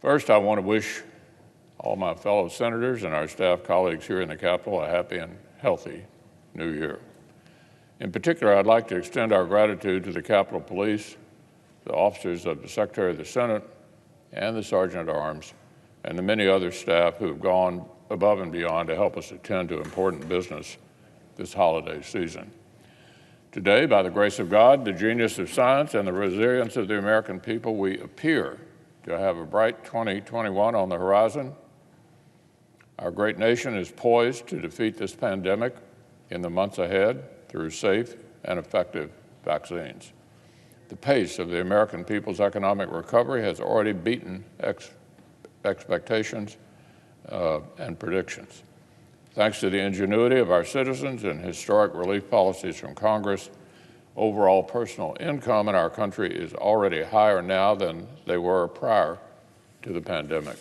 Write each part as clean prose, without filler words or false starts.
First, I want to wish all my fellow senators and our staff colleagues here in the Capitol a happy and healthy New Year. In particular, I'd like to extend our gratitude to the Capitol Police, the officers of the Secretary of the Senate, and the Sergeant at Arms, and the many other staff who have gone above and beyond to help us attend to important business this holiday season. Today, by the grace of God, the genius of science, and the resilience of the American people, we appear to have a bright 2021 on the horizon. Our great nation is poised to defeat this pandemic in the months ahead through safe and effective vaccines. The pace of the American people's economic recovery has already beaten expectations and predictions. Thanks to the ingenuity of our citizens and historic relief policies from Congress, overall personal income in our country is already higher now than they were prior to the pandemic.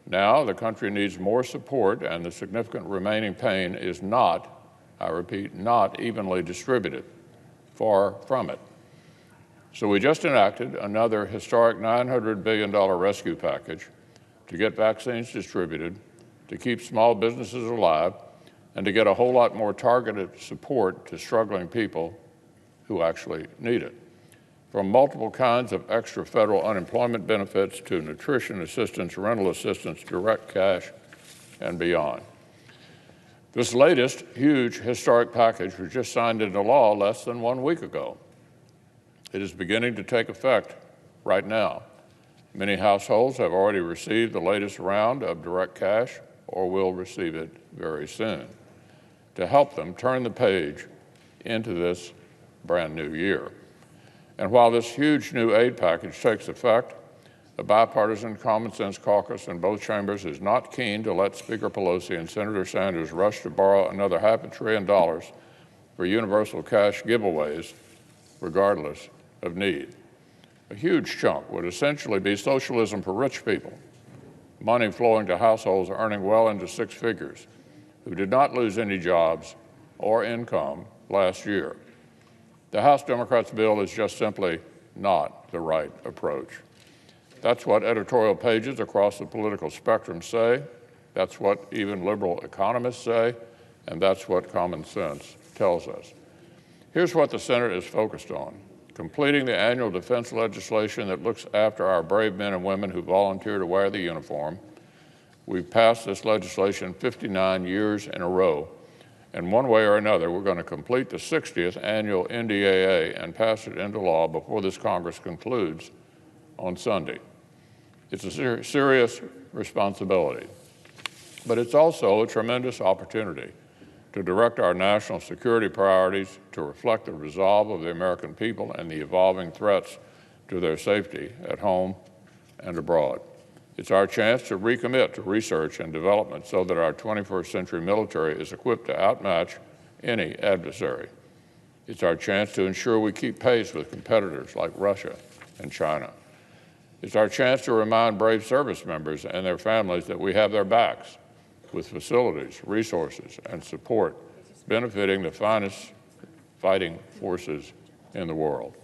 Now, the country needs more support, and the significant remaining pain is not, I repeat, not evenly distributed. Far from it. So we just enacted another historic $900 billion rescue package to get vaccines distributed, to keep small businesses alive, and to get a whole lot more targeted support to struggling people who actually need it. From multiple kinds of extra federal unemployment benefits to nutrition assistance, rental assistance, direct cash, and beyond. This latest huge historic package was just signed into law less than 1 week ago. It is beginning to take effect right now. Many households have already received the latest round of direct cash or will receive it very soon to help them turn the page into this brand new year. And while this huge new aid package takes effect, the bipartisan Common Sense Caucus in both chambers is not keen to let Speaker Pelosi and Senator Sanders rush to borrow another $500 billion for universal cash giveaways, regardless of need. A huge chunk would essentially be socialism for rich people, money flowing to households earning well into six figures, who did not lose any jobs or income last year. The House Democrats' bill is just simply not the right approach. That's what editorial pages across the political spectrum say, that's what even liberal economists say, and that's what common sense tells us. Here's what the Senate is focused on: completing the annual defense legislation that looks after our brave men and women who volunteer to wear the uniform. We've passed this legislation 59 years in a row, and one way or another, we're going to complete the 60th annual NDAA and pass it into law before this Congress concludes on Sunday. It's a serious responsibility, but it's also a tremendous opportunity to direct our national security priorities to reflect the resolve of the American people and the evolving threats to their safety at home and abroad. It's our chance to recommit to research and development so that our 21st century military is equipped to outmatch any adversary. It's our chance to ensure we keep pace with competitors like Russia and China. It's our chance to remind brave service members and their families that we have their backs with facilities, resources, and support benefiting the finest fighting forces in the world.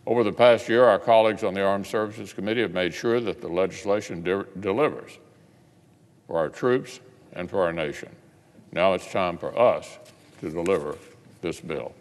Over the past year, our colleagues on the Armed Services Committee have made sure that the legislation delivers for our troops and for our nation. Now it's time for us to deliver this bill.